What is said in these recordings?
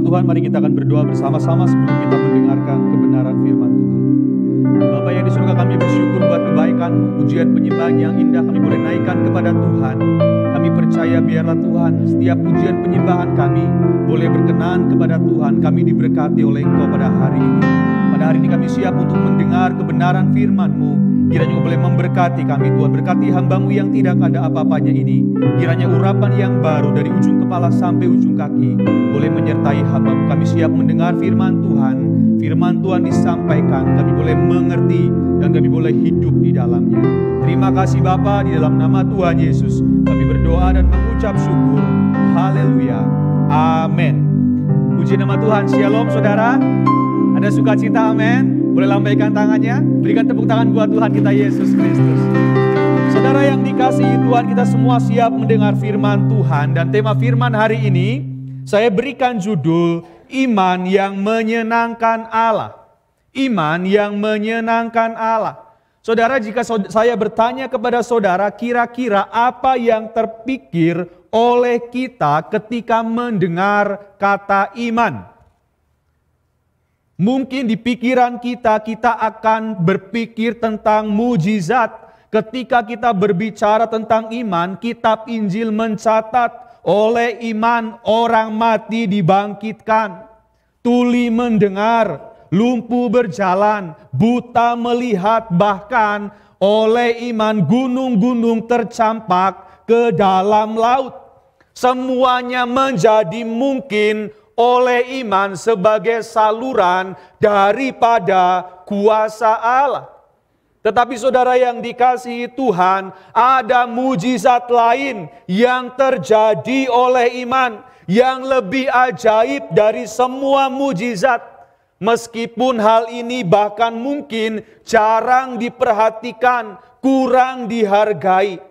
Tuhan, mari kita akan berdoa bersama-sama sebelum kita mendengarkan kebenaran firman Tuhan. Bapa yang di surga, kami bersyukur buat kebaikan, pujian penyembahan yang indah kami boleh naikkan kepada Tuhan. Kami percaya biarlah Tuhan setiap pujian penyembahan kami boleh berkenan kepada Tuhan. Kami diberkati oleh Engkau pada hari ini. Pada hari ini kami siap untuk mendengar kebenaran firman-Mu. Kiranya boleh memberkati kami Tuhan. Berkati hamba-Mu yang tidak ada apa-apanya ini. Kiranya urapan yang baru dari ujung kepala sampai ujung kaki boleh menyertai hamba-Mu. Kami siap mendengar firman Tuhan. Firman Tuhan disampaikan, kami boleh mengerti dan kami boleh hidup di dalamnya. Terima kasih Bapa, di dalam nama Tuhan Yesus kami berdoa dan mengucap syukur. Haleluya. Amin. Puji nama Tuhan. Shalom saudara. Ada sukacita, amin. Boleh lambaikan tangannya. Berikan tepuk tangan buat Tuhan kita Yesus Kristus. Saudara yang dikasihi Tuhan, kita semua siap mendengar firman Tuhan. Dan tema firman hari ini saya berikan judul Iman yang menyenangkan Allah. Iman yang menyenangkan Allah. Saudara, jika saya bertanya kepada saudara, kira-kira apa yang terpikir oleh kita ketika mendengar kata iman? Mungkin di pikiran kita akan berpikir tentang mujizat. Ketika kita berbicara tentang iman, kitab Injil mencatat oleh iman orang mati dibangkitkan, tuli mendengar, lumpuh berjalan, buta melihat, bahkan oleh iman gunung-gunung tercampak ke dalam laut. Semuanya menjadi mungkin oleh iman sebagai saluran daripada kuasa Allah. Tetapi saudara yang dikasihi Tuhan, ada mujizat lain yang terjadi oleh iman yang lebih ajaib dari semua mujizat. Meskipun hal ini bahkan mungkin jarang diperhatikan, kurang dihargai.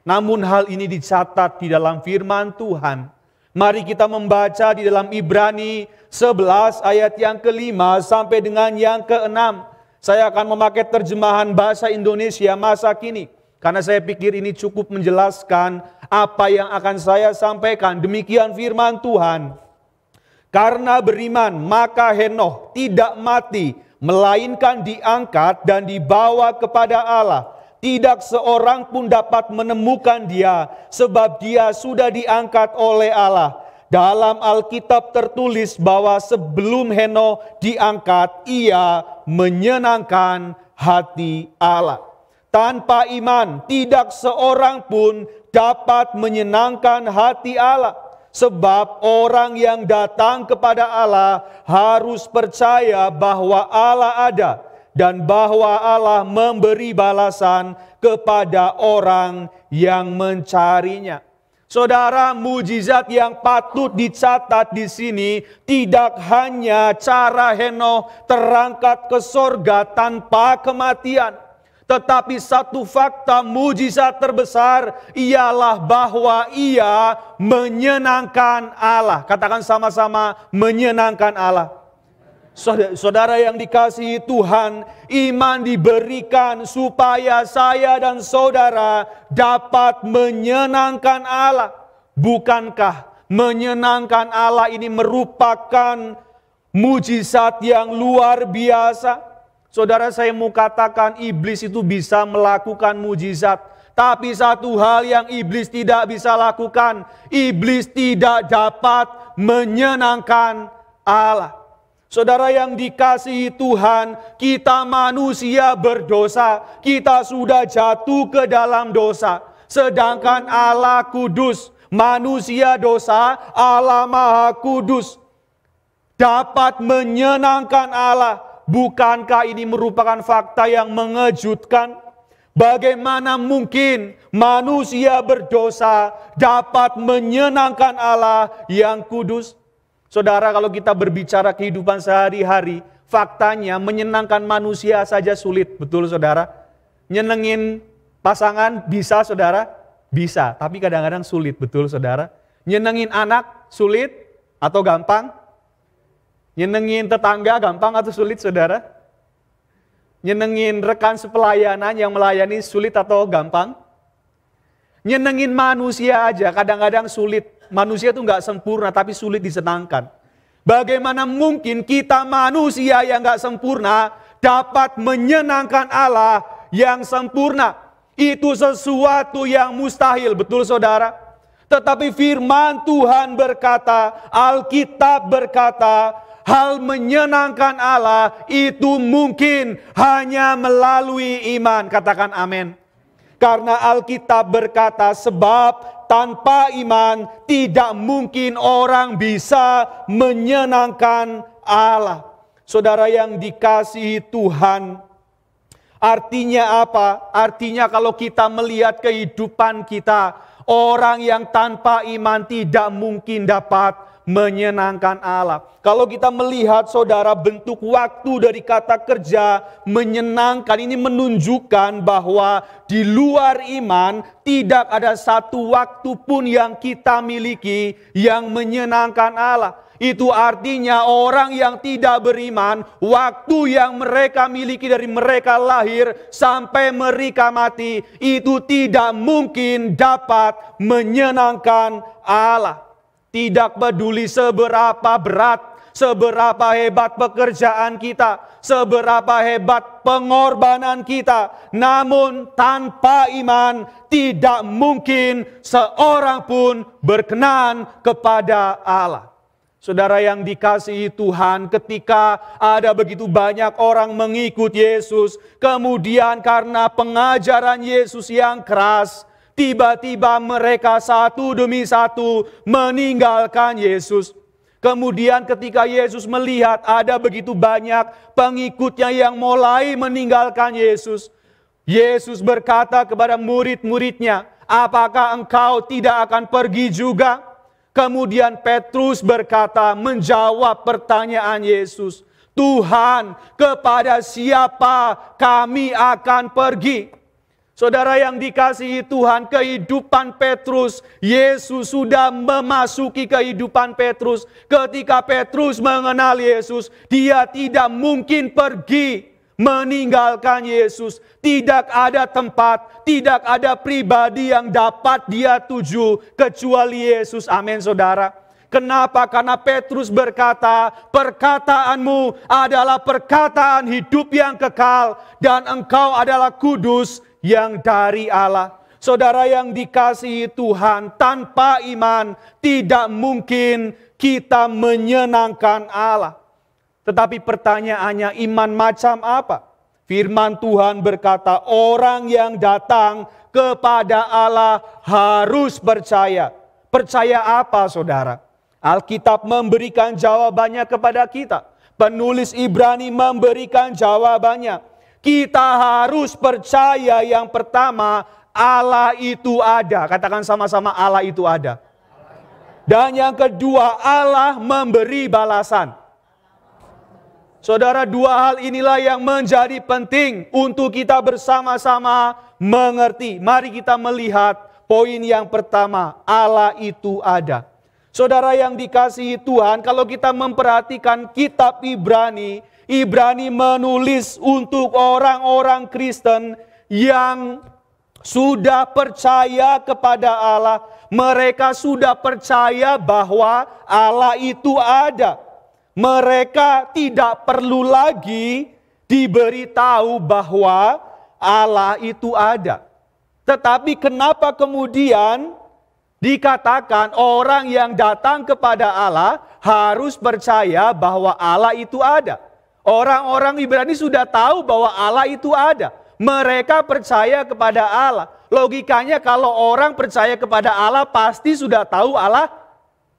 Namun hal ini dicatat di dalam firman Tuhan. Mari kita membaca di dalam Ibrani 11 ayat yang ke-5 sampai dengan yang ke-6. Saya akan memakai terjemahan bahasa Indonesia masa kini. Karena saya pikir ini cukup menjelaskan apa yang akan saya sampaikan. Demikian firman Tuhan. Karena beriman maka Henokh tidak mati, melainkan diangkat dan dibawa kepada Allah. Tidak seorang pun dapat menemukan dia, sebab dia sudah diangkat oleh Allah. Dalam Alkitab tertulis bahwa sebelum Henokh diangkat, ia menyenangkan hati Allah. Tanpa iman, tidak seorang pun dapat menyenangkan hati Allah. Sebab orang yang datang kepada Allah harus percaya bahwa Allah ada. Dan bahwa Allah memberi balasan kepada orang yang mencarinya. Saudara, mujizat yang patut dicatat di sini tidak hanya cara Henokh terangkat ke sorga tanpa kematian. Tetapi satu fakta mujizat terbesar ialah bahwa ia menyenangkan Allah. Katakan sama-sama, menyenangkan Allah. Saudara yang dikasihi Tuhan, iman diberikan supaya saya dan saudara dapat menyenangkan Allah. Bukankah menyenangkan Allah ini merupakan mujizat yang luar biasa? Saudara, saya mau katakan iblis itu bisa melakukan mujizat. Tapi satu hal yang iblis tidak bisa lakukan, iblis tidak dapat menyenangkan Allah. Saudara yang dikasihi Tuhan, kita manusia berdosa, kita sudah jatuh ke dalam dosa. Sedangkan Allah kudus, manusia dosa, Allah maha kudus. Dapat menyenangkan Allah. Bukankah ini merupakan fakta yang mengejutkan? Bagaimana mungkin manusia berdosa dapat menyenangkan Allah yang kudus? Saudara, kalau kita berbicara kehidupan sehari-hari, faktanya menyenangkan manusia saja sulit, betul saudara? Nyenengin pasangan bisa saudara? Bisa, tapi kadang-kadang sulit, betul saudara? Nyenengin anak sulit atau gampang? Nyenengin tetangga gampang atau sulit saudara? Nyenengin rekan sepelayanan yang melayani sulit atau gampang? Nyenengin manusia aja kadang-kadang sulit. Manusia itu nggak sempurna tapi sulit disenangkan. Bagaimana mungkin kita manusia yang gak sempurna dapat menyenangkan Allah yang sempurna? Itu sesuatu yang mustahil, betul saudara? Tetapi firman Tuhan berkata, Alkitab berkata, hal menyenangkan Allah itu mungkin hanya melalui iman. Katakan amin. Karena Alkitab berkata, sebab tanpa iman tidak mungkin orang bisa menyenangkan Allah. Saudara yang dikasihi Tuhan, artinya apa? Artinya kalau kita melihat kehidupan kita, orang yang tanpa iman tidak mungkin dapat menyenangkan Allah. Kalau kita melihat saudara bentuk waktu dari kata kerja menyenangkan, ini menunjukkan bahwa di luar iman tidak ada satu waktu pun yang kita miliki yang menyenangkan Allah. Itu artinya orang yang tidak beriman, waktu yang mereka miliki dari mereka lahir sampai mereka mati, itu tidak mungkin dapat menyenangkan Allah. Tidak peduli seberapa berat, seberapa hebat pekerjaan kita, seberapa hebat pengorbanan kita, namun tanpa iman tidak mungkin seorang pun berkenan kepada Allah. Saudara yang dikasihi Tuhan, ketika ada begitu banyak orang mengikut Yesus, kemudian karena pengajaran Yesus yang keras, tiba-tiba mereka satu demi satu meninggalkan Yesus. Kemudian ketika Yesus melihat ada begitu banyak pengikutnya yang mulai meninggalkan Yesus, Yesus berkata kepada murid-muridnya, apakah engkau tidak akan pergi juga? Kemudian Petrus berkata, menjawab pertanyaan Yesus, Tuhan, kepada siapa kami akan pergi? Saudara yang dikasihi Tuhan, kehidupan Petrus, Yesus sudah memasuki kehidupan Petrus. Ketika Petrus mengenal Yesus, dia tidak mungkin pergi meninggalkan Yesus. Tidak ada tempat, tidak ada pribadi yang dapat dia tuju kecuali Yesus. Amin saudara. Kenapa? Karena Petrus berkata, perkataanmu adalah perkataan hidup yang kekal dan engkau adalah kudus yang dari Allah. Saudara yang dikasihi Tuhan, tanpa iman tidak mungkin kita menyenangkan Allah. Tetapi pertanyaannya, iman macam apa? Firman Tuhan berkata, orang yang datang kepada Allah harus percaya. Percaya apa saudara? Alkitab memberikan jawabannya kepada kita. Penulis Ibrani memberikan jawabannya. Kita harus percaya yang pertama, Allah itu ada. Katakan sama-sama, Allah itu ada. Dan yang kedua, Allah memberi balasan. Saudara, dua hal inilah yang menjadi penting untuk kita bersama-sama mengerti. Mari kita melihat poin yang pertama, Allah itu ada. Saudara yang dikasihi Tuhan, kalau kita memperhatikan kitab Ibrani, Ibrani menulis untuk orang-orang Kristen yang sudah percaya kepada Allah. Mereka sudah percaya bahwa Allah itu ada. Mereka tidak perlu lagi diberitahu bahwa Allah itu ada. Tetapi kenapa kemudian dikatakan orang yang datang kepada Allah harus percaya bahwa Allah itu ada? Orang-orang Ibrani sudah tahu bahwa Allah itu ada. Mereka percaya kepada Allah. Logikanya kalau orang percaya kepada Allah pasti sudah tahu Allah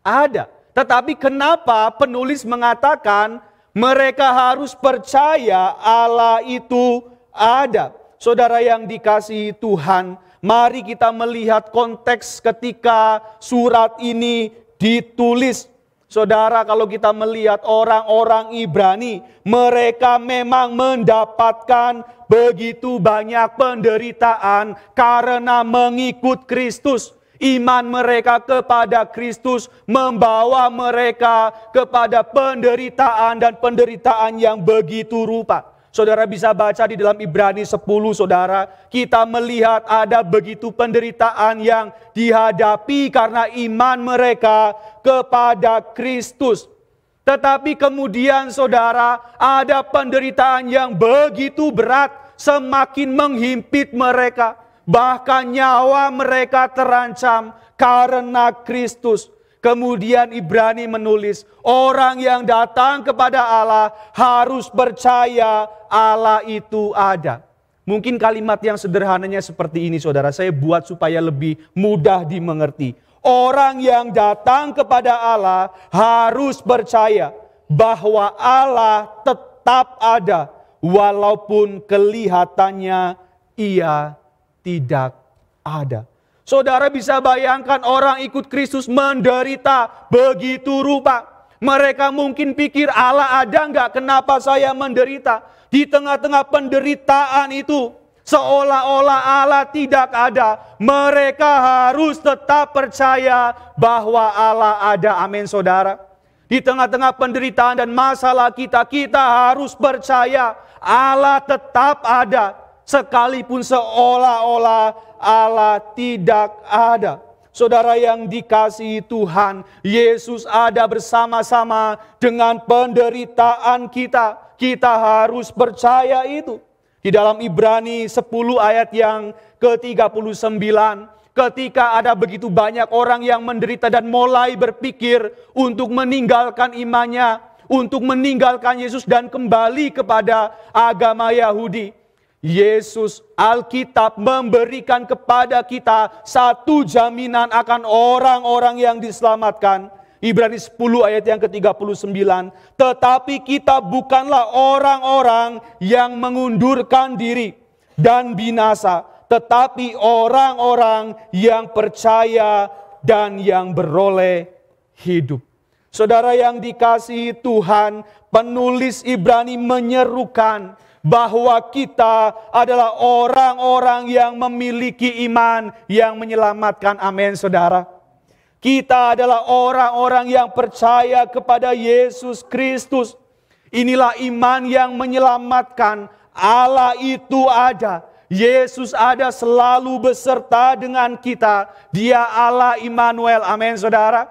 ada. Tetapi kenapa penulis mengatakan mereka harus percaya Allah itu ada? Saudara yang dikasihi Tuhan, mari kita melihat konteks ketika surat ini ditulis. Saudara, kalau kita melihat orang-orang Ibrani, mereka memang mendapatkan begitu banyak penderitaan karena mengikut Kristus. Iman mereka kepada Kristus membawa mereka kepada penderitaan dan penderitaan yang begitu rupa. Saudara bisa baca di dalam Ibrani 10, saudara. Kita melihat ada begitu penderitaan yang dihadapi karena iman mereka kepada Kristus. Tetapi kemudian saudara, ada penderitaan yang begitu berat, semakin menghimpit mereka. Bahkan nyawa mereka terancam karena Kristus. Kemudian Ibrani menulis, orang yang datang kepada Allah harus percaya Allah itu ada. Mungkin kalimat yang sederhananya seperti ini saudara, saya buat supaya lebih mudah dimengerti. Orang yang datang kepada Allah harus percaya bahwa Allah tetap ada walaupun kelihatannya ia tidak ada. Saudara bisa bayangkan orang ikut Kristus menderita begitu rupa. Mereka mungkin pikir Allah ada enggak, kenapa saya menderita? Di tengah-tengah penderitaan itu, seolah-olah Allah tidak ada. Mereka harus tetap percaya bahwa Allah ada. Amin saudara. Di tengah-tengah penderitaan dan masalah kita harus percaya Allah tetap ada. Sekalipun seolah-olah Allah tidak ada. Saudara yang dikasihi Tuhan, Yesus ada bersama-sama dengan penderitaan kita. Kita harus percaya itu. Di dalam Ibrani 10 ayat yang ke-39, ketika ada begitu banyak orang yang menderita dan mulai berpikir untuk meninggalkan imannya, untuk meninggalkan Yesus dan kembali kepada agama Yahudi, Yesus, Alkitab memberikan kepada kita satu jaminan akan orang-orang yang diselamatkan. Ibrani 10 ayat yang ke-39. Tetapi kita bukanlah orang-orang yang mengundurkan diri dan binasa, tetapi orang-orang yang percaya dan yang beroleh hidup. Saudara yang dikasihi Tuhan, penulis Ibrani menyerukan bahwa kita adalah orang-orang yang memiliki iman yang menyelamatkan. Amin saudara. Kita adalah orang-orang yang percaya kepada Yesus Kristus. Inilah iman yang menyelamatkan. Allah itu ada. Yesus ada selalu beserta dengan kita. Dia Allah Immanuel. Amin saudara.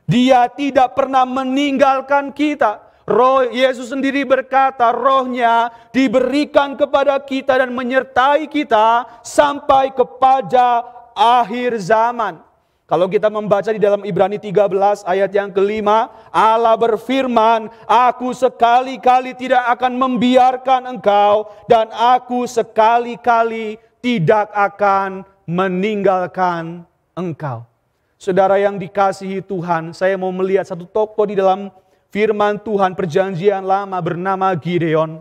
Dia tidak pernah meninggalkan kita. Roh Yesus sendiri berkata, rohnya diberikan kepada kita dan menyertai kita sampai kepada akhir zaman. Kalau kita membaca di dalam Ibrani 13 ayat yang kelima, Allah berfirman, aku sekali-kali tidak akan membiarkan engkau dan aku sekali-kali tidak akan meninggalkan engkau. Saudara yang dikasihi Tuhan, saya mau melihat satu tokoh di dalam firman Tuhan perjanjian lama bernama Gideon.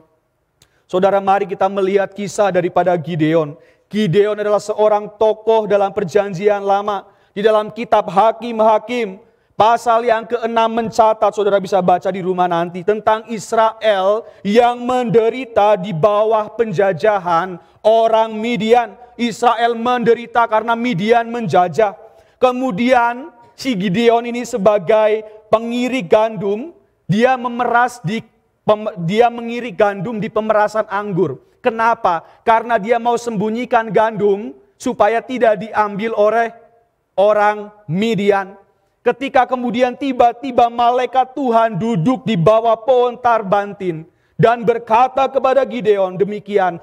Saudara, mari kita melihat kisah daripada Gideon. Gideon adalah seorang tokoh dalam perjanjian lama. Di dalam kitab Hakim-Hakim, pasal yang ke-6 mencatat, saudara bisa baca di rumah nanti, tentang Israel yang menderita di bawah penjajahan orang Midian. Israel menderita karena Midian menjajah. Kemudian si Gideon ini sebagai pengirik gandum, dia mengirik gandum di pemerasan anggur. Kenapa? Karena dia mau sembunyikan gandum supaya tidak diambil oleh orang Midian. Ketika kemudian tiba-tiba malaikat Tuhan duduk di bawah pohon tarbantin dan berkata kepada Gideon demikian,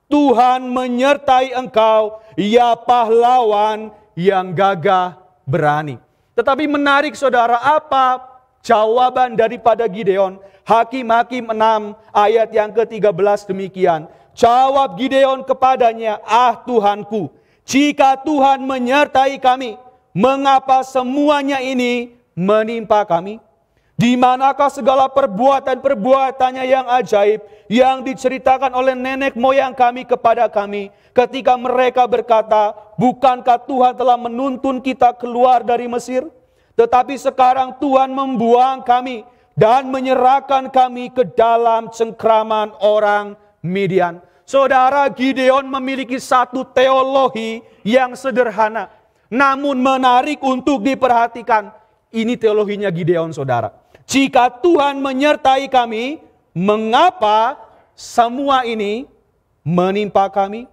Tuhan menyertai engkau, ya pahlawan yang gagah berani. Tetapi menarik saudara, apa jawaban daripada Gideon? Hakim-Hakim 6 ayat yang ke-13 demikian. Jawab Gideon kepadanya, Tuhanku, jika Tuhan menyertai kami, mengapa semuanya ini menimpa kami? Di manakah segala perbuatan-perbuatannya yang ajaib yang diceritakan oleh nenek moyang kami kepada kami, ketika mereka berkata, bukankah Tuhan telah menuntun kita keluar dari Mesir? Tetapi sekarang Tuhan membuang kami dan menyerahkan kami ke dalam cengkraman orang Midian. Saudara, Gideon memiliki satu teologi yang sederhana, namun menarik untuk diperhatikan. Ini teologinya Gideon, saudara. Jika Tuhan menyertai kami, mengapa semua ini menimpa kami?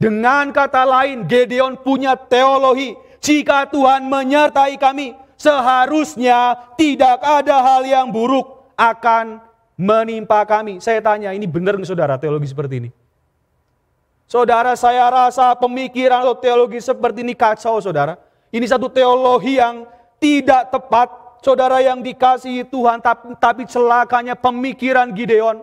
Dengan kata lain, Gideon punya teologi. Jika Tuhan menyertai kami, seharusnya tidak ada hal yang buruk akan menimpa kami. Saya tanya, ini benar nggak saudara teologi seperti ini? Saudara, saya rasa pemikiran atau teologi seperti ini kacau, saudara. Ini satu teologi yang tidak tepat, saudara yang dikasihi Tuhan, tapi celakanya pemikiran Gideon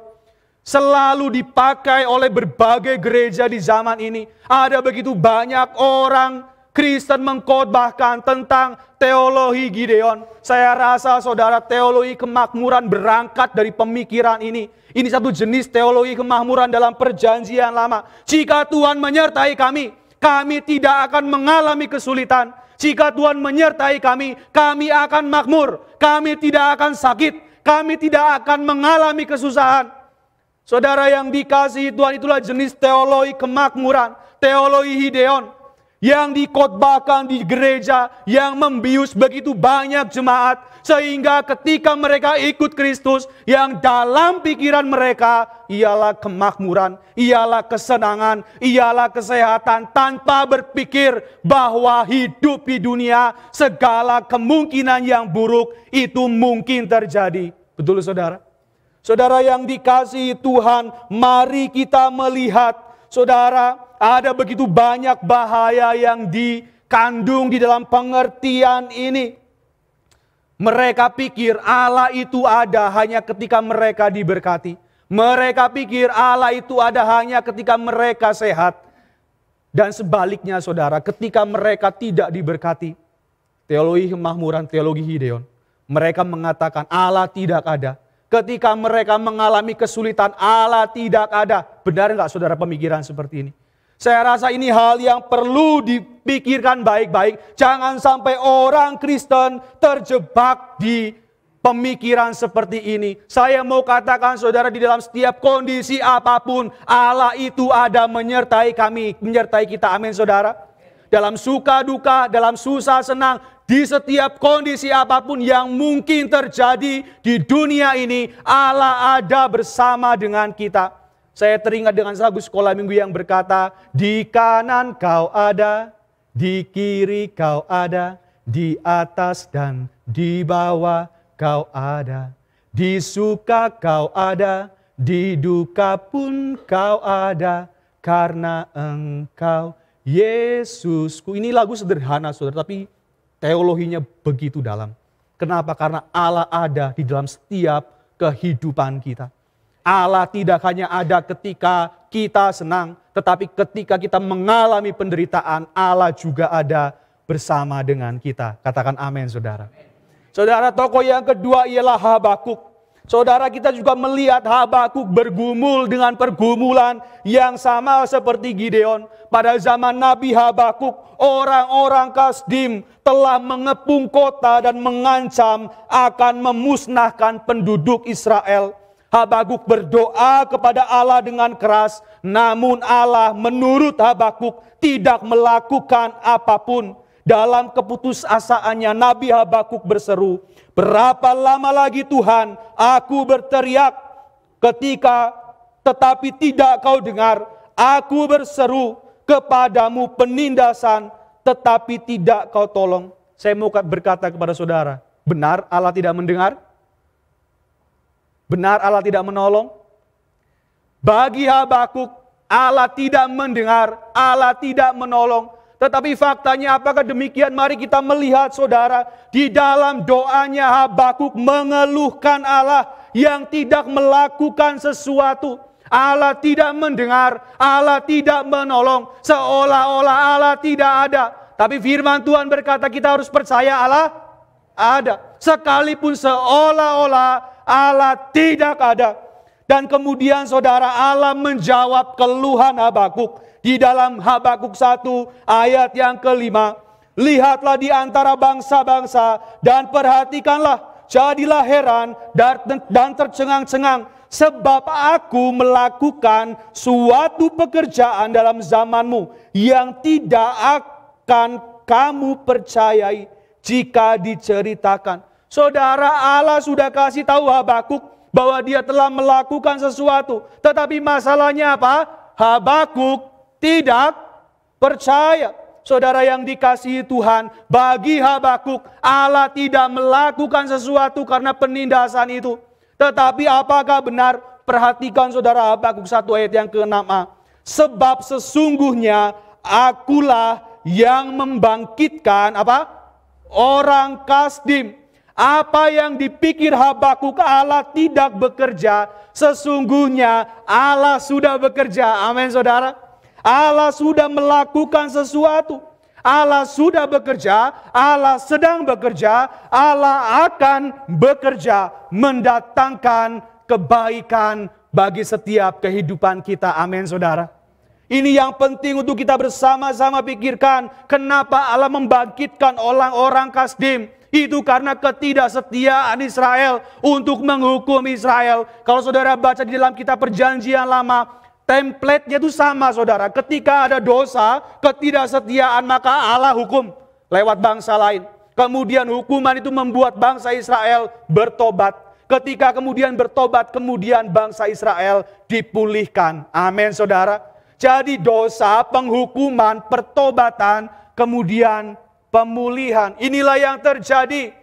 selalu dipakai oleh berbagai gereja di zaman ini. Ada begitu banyak orang Kristen mengkhotbahkan tentang teologi Gideon. Saya rasa saudara, teologi kemakmuran berangkat dari pemikiran ini. Ini satu jenis teologi kemakmuran dalam perjanjian lama. Jika Tuhan menyertai kami, kami tidak akan mengalami kesulitan. Jika Tuhan menyertai kami, kami akan makmur. Kami tidak akan sakit. Kami tidak akan mengalami kesusahan. Saudara yang dikasihi Tuhan, itulah jenis teologi kemakmuran, teologi Gideon yang dikhotbahkan di gereja, yang membius begitu banyak jemaat, sehingga ketika mereka ikut Kristus, yang dalam pikiran mereka ialah kemakmuran, ialah kesenangan, ialah kesehatan, tanpa berpikir bahwa hidup di dunia segala kemungkinan yang buruk itu mungkin terjadi. Betul saudara? Saudara yang dikasihi Tuhan, mari kita melihat, saudara, ada begitu banyak bahaya yang dikandung di dalam pengertian ini. Mereka pikir Allah itu ada hanya ketika mereka diberkati. Mereka pikir Allah itu ada hanya ketika mereka sehat. Dan sebaliknya saudara, ketika mereka tidak diberkati. Teologi kemakmuran, teologi Gideon. Mereka mengatakan Allah tidak ada. Ketika mereka mengalami kesulitan, Allah tidak ada. Benar enggak saudara pemikiran seperti ini? Saya rasa ini hal yang perlu dipikirkan baik-baik. Jangan sampai orang Kristen terjebak di pemikiran seperti ini. Saya mau katakan saudara, di dalam setiap kondisi apapun, Allah itu ada menyertai kami, menyertai kita. Amin saudara. Dalam suka duka, dalam susah senang, di setiap kondisi apapun yang mungkin terjadi di dunia ini, Allah ada bersama dengan kita. Saya teringat dengan lagu sekolah minggu yang berkata, di kanan kau ada, di kiri kau ada, di atas dan di bawah kau ada. Di suka kau ada, di duka pun kau ada, karena Engkau Yesusku. Ini lagu sederhana saudara, tapi teologinya begitu dalam. Kenapa? Karena Allah ada di dalam setiap kehidupan kita. Allah tidak hanya ada ketika kita senang, tetapi ketika kita mengalami penderitaan, Allah juga ada bersama dengan kita. Katakan amin saudara. Saudara, tokoh yang kedua ialah Habakuk. Saudara, kita juga melihat Habakuk bergumul dengan pergumulan yang sama seperti Gideon. Pada zaman Nabi Habakuk, orang-orang Kasdim telah mengepung kota dan mengancam akan memusnahkan penduduk Israel. Habakuk berdoa kepada Allah dengan keras, namun Allah menurut Habakuk tidak melakukan apapun. Dalam keputusasaannya Nabi Habakuk berseru, berapa lama lagi Tuhan aku berteriak tetapi tidak kau dengar. Aku berseru kepadamu penindasan tetapi tidak kau tolong. Saya mau berkata kepada saudara, benar Allah tidak mendengar? Benar Allah tidak menolong? Bagi Habakuk, Allah tidak mendengar, Allah tidak menolong. Tetapi faktanya apakah demikian? Mari kita melihat saudara, di dalam doanya Habakuk mengeluhkan Allah yang tidak melakukan sesuatu. Allah tidak mendengar, Allah tidak menolong, seolah-olah Allah tidak ada. Tapi firman Tuhan berkata kita harus percaya Allah ada. Sekalipun seolah-olah Allah tidak ada. Dan kemudian saudara, Allah menjawab keluhan Habakuk. Di dalam Habakuk 1 ayat yang ke-5. Lihatlah di antara bangsa-bangsa dan perhatikanlah. Jadilah heran dan tercengang-cengang. Sebab aku melakukan suatu pekerjaan dalam zamanmu yang tidak akan kamu percayai jika diceritakan. Saudara, Allah sudah kasih tahu Habakuk bahwa dia telah melakukan sesuatu. Tetapi masalahnya apa? Habakuk tidak percaya. Saudara yang dikasihi Tuhan, bagi Habakuk, Allah tidak melakukan sesuatu karena penindasan itu. Tetapi apakah benar? Perhatikan saudara, Habakuk 1 ayat yang ke-6a. Sebab sesungguhnya akulah yang membangkitkan orang Kasdim. Apa yang dipikir Habakuk Allah tidak bekerja, sesungguhnya Allah sudah bekerja. Amin saudara. Allah sudah melakukan sesuatu. Allah sudah bekerja, Allah sedang bekerja, Allah akan bekerja mendatangkan kebaikan bagi setiap kehidupan kita. Amin saudara. Ini yang penting untuk kita bersama-sama pikirkan. Kenapa Allah membangkitkan orang-orang Kasdim? Itu karena ketidaksetiaan Israel untuk menghukum Israel. Kalau saudara baca di dalam kitab Perjanjian Lama, template-nya itu sama saudara. Ketika ada dosa, ketidaksetiaan, maka Allah hukum lewat bangsa lain. Kemudian hukuman itu membuat bangsa Israel bertobat. Ketika kemudian bertobat, kemudian bangsa Israel dipulihkan. Amin saudara. Jadi dosa, penghukuman, pertobatan, kemudian pemulihan. Inilah yang terjadi.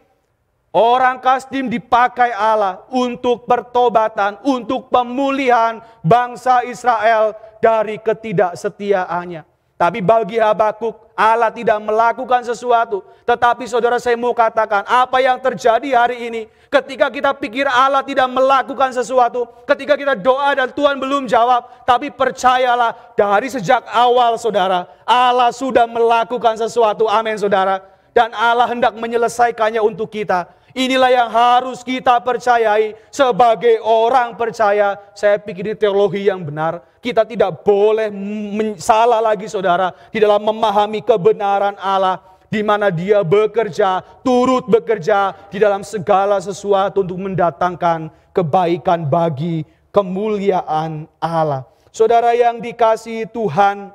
Orang Kasdim dipakai Allah untuk pertobatan, untuk pemulihan bangsa Israel dari ketidaksetiaannya. Tapi bagi Habakuk, Allah tidak melakukan sesuatu. Tetapi saudara, saya mau katakan, apa yang terjadi hari ini, ketika kita pikir Allah tidak melakukan sesuatu, ketika kita doa dan Tuhan belum jawab, tapi percayalah, dari sejak awal saudara, Allah sudah melakukan sesuatu. Amin saudara. Dan Allah hendak menyelesaikannya untuk kita. Inilah yang harus kita percayai sebagai orang percaya. Saya pikir ini teologi yang benar. Kita tidak boleh salah lagi saudara di dalam memahami kebenaran Allah, di mana Dia bekerja, turut bekerja di dalam segala sesuatu untuk mendatangkan kebaikan bagi kemuliaan Allah. Saudara yang dikasihi Tuhan,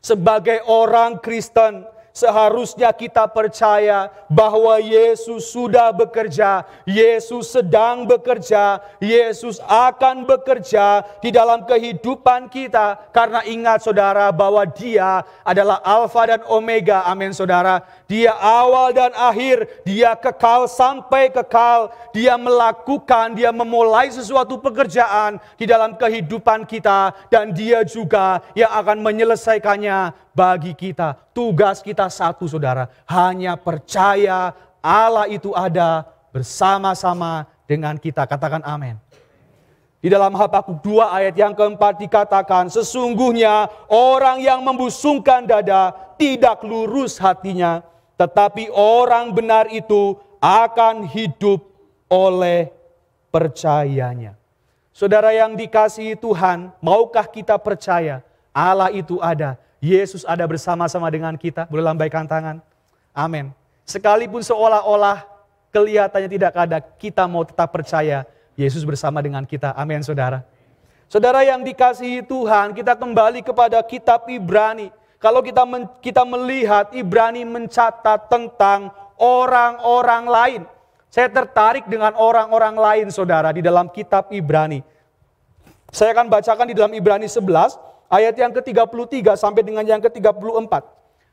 sebagai orang Kristen, seharusnya kita percaya bahwa Yesus sudah bekerja, Yesus sedang bekerja, Yesus akan bekerja di dalam kehidupan kita. Karena ingat saudara bahwa Dia adalah Alfa dan Omega. Amin saudara. Dia awal dan akhir, Dia kekal sampai kekal. Dia melakukan, Dia memulai sesuatu pekerjaan di dalam kehidupan kita. Dan Dia juga yang akan menyelesaikannya bagi kita. Tugas kita satu saudara, hanya percaya Allah itu ada bersama-sama dengan kita. Katakan amin. Di dalam Habakuk 2 ayat yang keempat dikatakan, sesungguhnya orang yang membusungkan dada tidak lurus hatinya, tetapi orang benar itu akan hidup oleh percayanya. Saudara yang dikasihi Tuhan, maukah kita percaya Allah itu ada? Yesus ada bersama-sama dengan kita. Boleh lambaikan tangan. Amin. Sekalipun seolah-olah kelihatannya tidak ada, kita mau tetap percaya Yesus bersama dengan kita. Amin saudara. Saudara yang dikasihi Tuhan, kita kembali kepada kitab Ibrani. Kalau kita melihat Ibrani mencatat tentang orang-orang lain. Saya tertarik dengan orang-orang lain saudara di dalam kitab Ibrani. Saya akan bacakan di dalam Ibrani 11. Ayat yang ke-33 sampai dengan yang ke-34.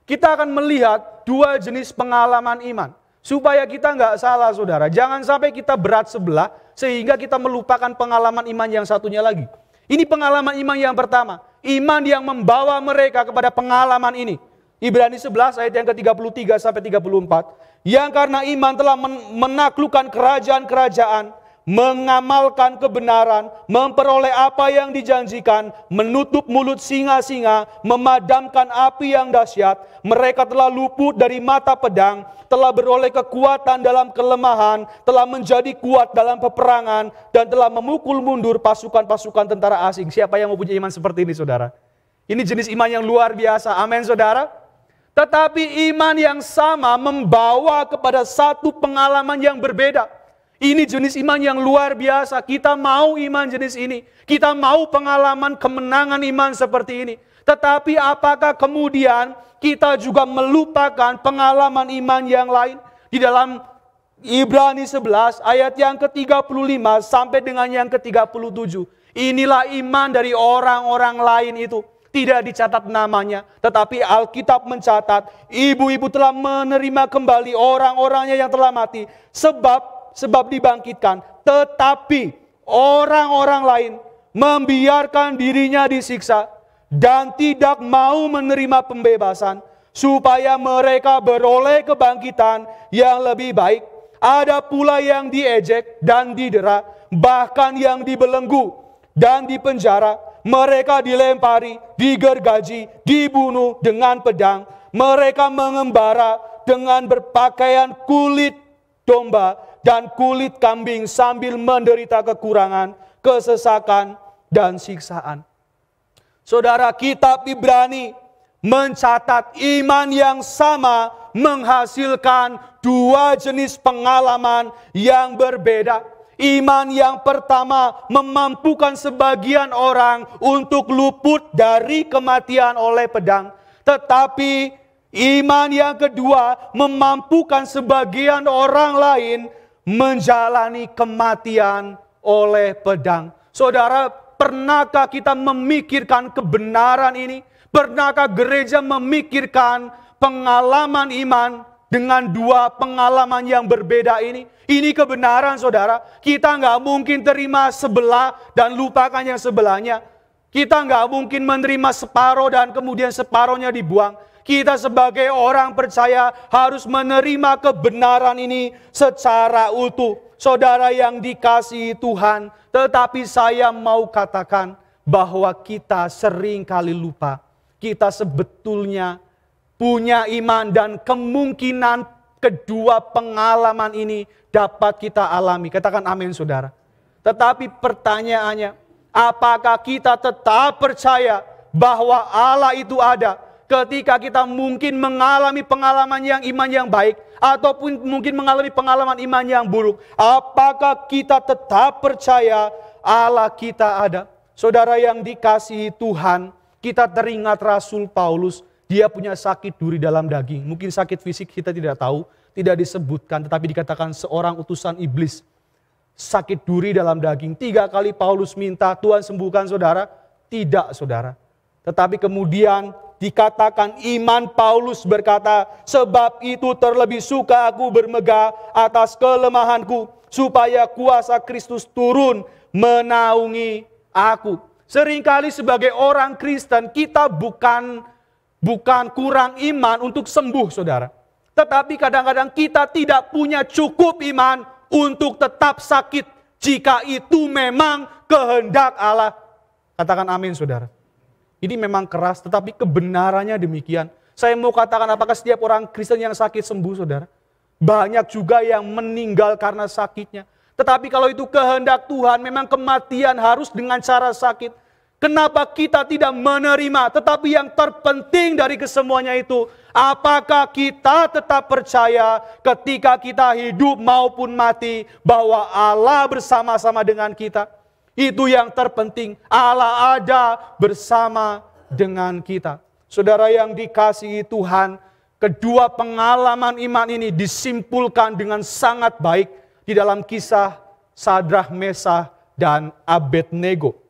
Kita akan melihat dua jenis pengalaman iman. Supaya kita nggak salah saudara. Jangan sampai kita berat sebelah sehingga kita melupakan pengalaman iman yang satunya lagi. Ini pengalaman iman yang pertama. Iman yang membawa mereka kepada pengalaman ini. Ibrani 11 ayat yang ke-33 sampai 34. Yang karena iman telah menaklukkan kerajaan-kerajaan, mengamalkan kebenaran, memperoleh apa yang dijanjikan, menutup mulut singa-singa, memadamkan api yang dahsyat. Mereka telah luput dari mata pedang, telah beroleh kekuatan dalam kelemahan, telah menjadi kuat dalam peperangan, dan telah memukul mundur pasukan-pasukan tentara asing. Siapa yang mempunyai iman seperti ini saudara? Ini jenis iman yang luar biasa. Amin saudara. Tetapi iman yang sama membawa kepada satu pengalaman yang berbeda. Ini jenis iman yang luar biasa. Kita mau iman jenis ini. Kita mau pengalaman kemenangan iman seperti ini. Tetapi apakah kemudian kita juga melupakan pengalaman iman yang lain? Di dalam Ibrani 11 ayat yang ke-35 sampai dengan yang ke-37. Inilah iman dari orang-orang lain itu. tidak dicatat namanya. Tetapi Alkitab mencatat, ibu-ibu telah menerima kembali orang-orangnya yang telah mati. Sebab dibangkitkan. Tetapi orang-orang lain membiarkan dirinya disiksa dan tidak mau menerima pembebasan, supaya mereka beroleh kebangkitan yang lebih baik. Ada pula yang diejek dan didera, bahkan yang dibelenggu dan dipenjara. Mereka dilempari, digergaji, dibunuh dengan pedang. Mereka mengembara dengan berpakaian kulit domba dan kulit kambing sambil menderita kekurangan, kesesakan, dan siksaan. Saudara, kitab Ibrani mencatat iman yang sama menghasilkan dua jenis pengalaman yang berbeda. Iman yang pertama memampukan sebagian orang untuk luput dari kematian oleh pedang. Tetapi iman yang kedua memampukan sebagian orang lain menjalani kematian oleh pedang. Saudara, pernahkah kita memikirkan kebenaran ini? Pernahkah gereja memikirkan pengalaman iman dengan dua pengalaman yang berbeda ini? Ini kebenaran, saudara. Kita nggak mungkin terima sebelah dan lupakan yang sebelahnya. Kita nggak mungkin menerima separuh dan kemudian separuhnya dibuang. Kita sebagai orang percaya harus menerima kebenaran ini secara utuh. Saudara yang dikasihi Tuhan, tetapi saya mau katakan bahwa kita sering kali lupa. Kita sebetulnya punya iman dan kemungkinan kedua pengalaman ini dapat kita alami. Katakan amin, saudara. Tetapi pertanyaannya, apakah kita tetap percaya bahwa Allah itu ada ketika kita mungkin mengalami pengalaman yang iman yang baik ataupun mungkin mengalami pengalaman iman yang buruk? Apakah kita tetap percaya Allah kita ada? Saudara yang dikasihi Tuhan, kita teringat Rasul Paulus. Dia punya sakit duri dalam daging. Mungkin sakit fisik kita tidak tahu, tidak disebutkan, tetapi dikatakan seorang utusan iblis. Sakit duri dalam daging. 3 kali Paulus minta, Tuhan sembuhkan saudara. Tidak, saudara. Tetapi kemudian dikatakan iman Paulus berkata, sebab itu terlebih suka aku bermegah atas kelemahanku, supaya kuasa Kristus turun menaungi aku. Seringkali sebagai orang Kristen kita bukan kurang iman untuk sembuh, saudara. Tetapi kadang-kadang kita tidak punya cukup iman untuk tetap sakit jika itu memang kehendak Allah. Katakan amin, saudara. Ini memang keras, tetapi kebenarannya demikian. Saya mau katakan, apakah setiap orang Kristen yang sakit sembuh, saudara? Banyak juga yang meninggal karena sakitnya. Tetapi kalau itu kehendak Tuhan, memang kematian harus dengan cara sakit. Kenapa kita tidak menerima? Tetapi yang terpenting dari kesemuanya itu, apakah kita tetap percaya ketika kita hidup maupun mati bahwa Allah bersama-sama dengan kita? Itu yang terpenting. Allah ada bersama dengan kita. Saudara yang dikasihi Tuhan, kedua pengalaman iman ini disimpulkan dengan sangat baik di dalam kisah Sadrah, Mesah, dan Abednego.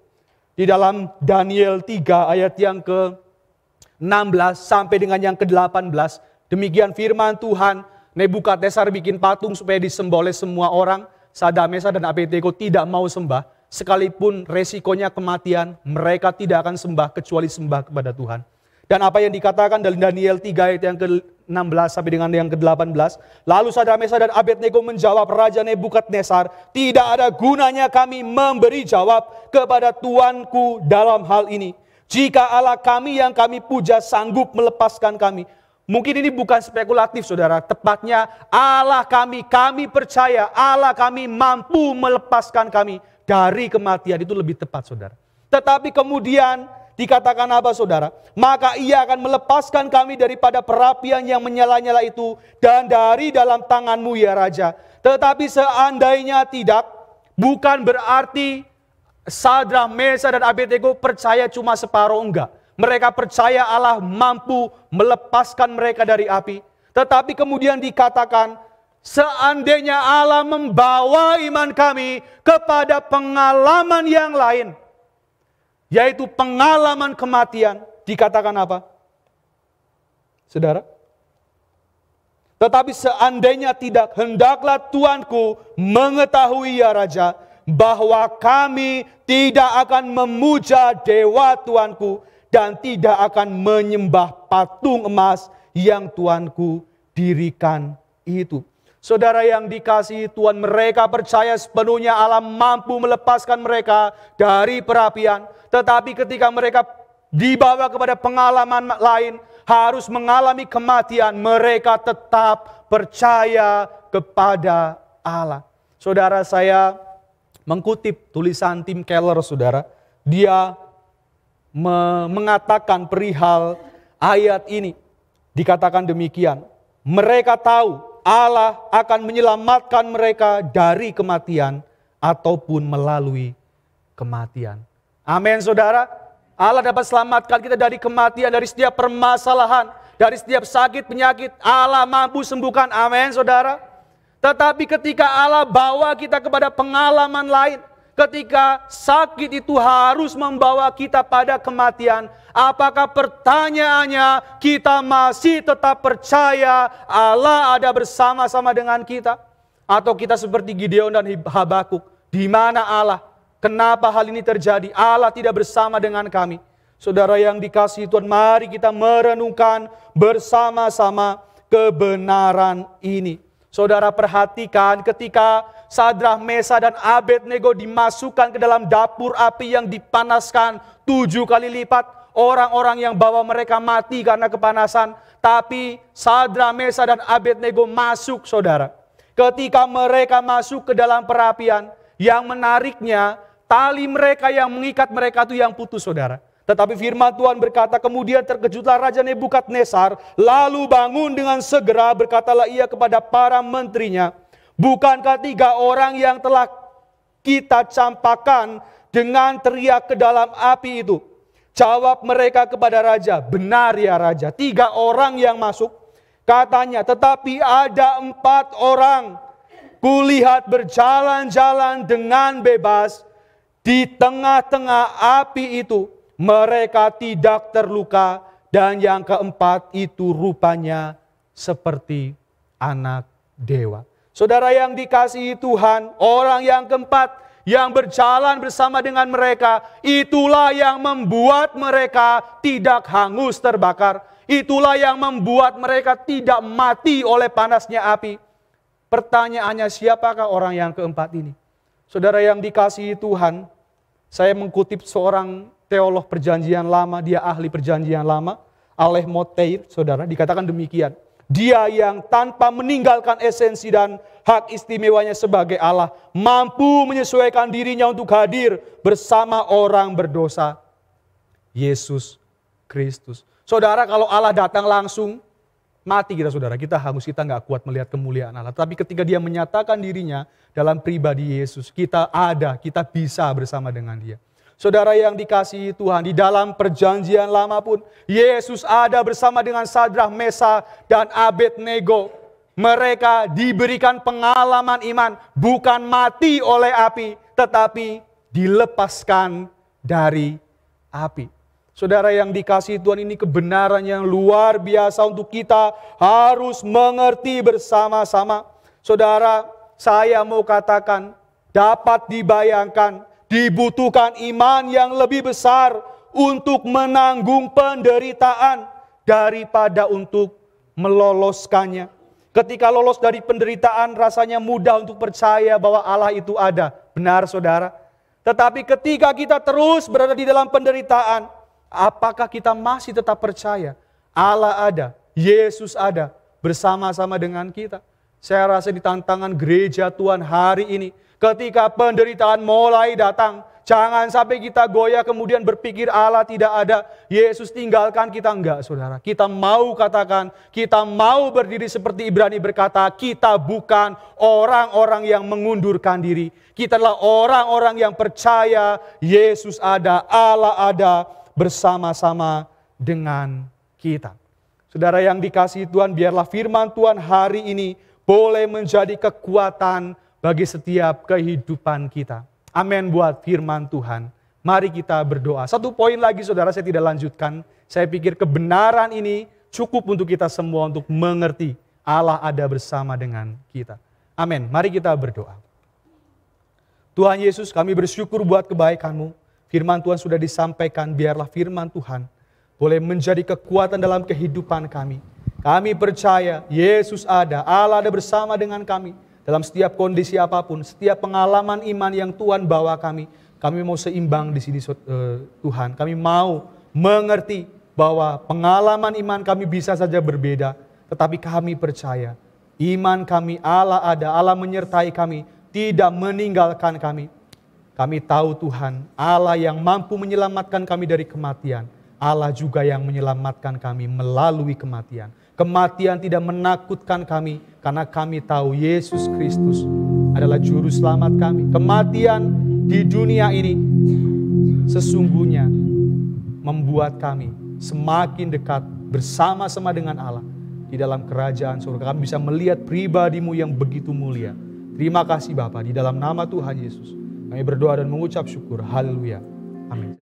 Di dalam Daniel 3 ayat yang ke-16 sampai dengan yang ke-18. Demikian firman Tuhan, Nebukadnezar bikin patung supaya disembah oleh semua orang. Sadrah, Mesah, dan Abednego tidak mau sembah. Sekalipun resikonya kematian, mereka tidak akan sembah kecuali sembah kepada Tuhan. Dan apa yang dikatakan dalam Daniel 3 ayat yang ke-16 sampai dengan yang ke-18. Lalu Sadrah, Mesah, dan Abednego menjawab Raja Nebukadnezar, tidak ada gunanya kami memberi jawab kepada Tuanku dalam hal ini. Jika Allah kami yang kami puja sanggup melepaskan kami. Mungkin ini bukan spekulatif, saudara. Tepatnya Allah kami percaya Allah kami mampu melepaskan kami dari kematian. Itu lebih tepat, saudara. Tetapi kemudian dikatakan apa, saudara? Maka ia akan melepaskan kami daripada perapian yang menyala-nyala itu dan dari dalam tanganmu, ya Raja. Tetapi seandainya tidak, bukan berarti Sadrah, Mesah, dan Abednego percaya cuma separuh, enggak. Mereka percaya Allah mampu melepaskan mereka dari api. Tetapi kemudian dikatakan, seandainya Allah membawa iman kami kepada pengalaman yang lain, yaitu pengalaman kematian, dikatakan apa? Saudara? Tetapi seandainya tidak, hendaklah Tuanku mengetahui ya Raja, bahwa kami tidak akan memuja dewa Tuanku dan tidak akan menyembah patung emas yang Tuanku dirikan itu. Saudara yang dikasihi Tuhan, mereka percaya sepenuhnya Allah mampu melepaskan mereka dari perapian. Tetapi ketika mereka dibawa kepada pengalaman lain, harus mengalami kematian, mereka tetap percaya kepada Allah. Saudara, saya mengutip tulisan Tim Keller, saudara. Dia mengatakan perihal ayat ini. Dikatakan demikian, mereka tahu Allah akan menyelamatkan mereka dari kematian ataupun melalui kematian. Amin, saudara. Allah dapat selamatkan kita dari kematian, dari setiap permasalahan, dari setiap sakit penyakit. Allah mampu sembuhkan. Amin, saudara. Tetapi ketika Allah bawa kita kepada pengalaman lain, ketika sakit itu harus membawa kita pada kematian, apakah pertanyaannya kita masih tetap percaya Allah ada bersama-sama dengan kita? Atau kita seperti Gideon dan Habakuk, di mana Allah? Kenapa hal ini terjadi? Allah tidak bersama dengan kami. Saudara yang dikasihi Tuhan, mari kita merenungkan bersama-sama kebenaran ini. Saudara perhatikan ketika Sadrah, Mesa dan Abednego dimasukkan ke dalam dapur api yang dipanaskan 7 kali lipat. Orang-orang yang bawa mereka mati karena kepanasan. Tapi Sadrah, Mesa dan Abednego masuk, saudara. Ketika mereka masuk ke dalam perapian, yang menariknya tali mereka yang mengikat mereka itu yang putus, saudara. Tetapi firman Tuhan berkata, kemudian terkejutlah Raja Nebukadnezar, lalu bangun dengan segera, berkatalah ia kepada para menterinya, bukankah 3 orang yang telah kita campakkan dengan teriak ke dalam api itu? Jawab mereka kepada Raja, benar ya Raja, 3 orang yang masuk. Katanya, tetapi ada 4 orang, kulihat berjalan-jalan dengan bebas di tengah-tengah api itu. Mereka tidak terluka, dan yang keempat itu rupanya seperti anak dewa. Saudara yang dikasihi Tuhan, orang yang keempat yang berjalan bersama dengan mereka, itulah yang membuat mereka tidak hangus terbakar. Itulah yang membuat mereka tidak mati oleh panasnya api. Pertanyaannya, siapakah orang yang keempat ini? Saudara yang dikasihi Tuhan, saya mengutip seorang teolog perjanjian lama, dia ahli perjanjian lama, Aleh Moteir, saudara, dikatakan demikian. Dia yang tanpa meninggalkan esensi dan hak istimewanya sebagai Allah, mampu menyesuaikan dirinya untuk hadir bersama orang berdosa, Yesus Kristus. Saudara, kalau Allah datang langsung, mati kita, saudara. Kita hangus, kita nggak kuat melihat kemuliaan Allah. Tapi ketika dia menyatakan dirinya dalam pribadi Yesus, kita ada, kita bisa bersama dengan dia. Saudara yang dikasihi Tuhan, di dalam perjanjian lama pun, Yesus ada bersama dengan Sadrah, Mesa, dan Abednego. Mereka diberikan pengalaman iman, bukan mati oleh api, tetapi dilepaskan dari api. Saudara yang dikasihi Tuhan, ini kebenaran yang luar biasa untuk kita harus mengerti bersama-sama. Saudara, saya mau katakan, dapat dibayangkan, dibutuhkan iman yang lebih besar untuk menanggung penderitaan daripada untuk meloloskannya. Ketika lolos dari penderitaan, rasanya mudah untuk percaya bahwa Allah itu ada. Benar, saudara. Tetapi ketika kita terus berada di dalam penderitaan, apakah kita masih tetap percaya Allah ada, Yesus ada bersama-sama dengan kita? Saya rasa di tantangan gereja Tuhan hari ini, ketika penderitaan mulai datang, jangan sampai kita goyah kemudian berpikir Allah tidak ada, Yesus tinggalkan kita. Enggak, saudara. Kita mau katakan, kita mau berdiri seperti Ibrani berkata, kita bukan orang-orang yang mengundurkan diri. Kita adalah orang-orang yang percaya Yesus ada, Allah ada bersama-sama dengan kita. Saudara yang dikasihi Tuhan, biarlah firman Tuhan hari ini boleh menjadi kekuatan bagi setiap kehidupan kita. Amin buat firman Tuhan Mari kita berdoa. Satu poin lagi saudara, saya tidak lanjutkan. Saya pikir kebenaran ini cukup untuk kita semua untuk mengerti Allah ada bersama dengan kita. Amin. Mari kita berdoa. Tuhan Yesus, kami bersyukur buat kebaikan-Mu. Firman Tuhan sudah disampaikan, biarlah firman Tuhan boleh menjadi kekuatan dalam kehidupan kami. Kami percaya Yesus ada, Allah ada bersama dengan kami. Dalam setiap kondisi apapun, setiap pengalaman iman yang Tuhan bawa kami mau seimbang di sini Tuhan. Kami mau mengerti bahwa pengalaman iman kami bisa saja berbeda, tetapi kami percaya iman kami Allah ada, Allah menyertai kami, tidak meninggalkan kami. Kami tahu Tuhan, Allah yang mampu menyelamatkan kami dari kematian, Allah juga yang menyelamatkan kami melalui kematian. Kematian tidak menakutkan kami karena kami tahu Yesus Kristus adalah juru selamat kami. Kematian di dunia ini sesungguhnya membuat kami semakin dekat bersama-sama dengan Allah di dalam kerajaan surga. Kami bisa melihat pribadi-Mu yang begitu mulia. Terima kasih Bapa, di dalam nama Tuhan Yesus kami berdoa dan mengucap syukur. Haleluya. Amin.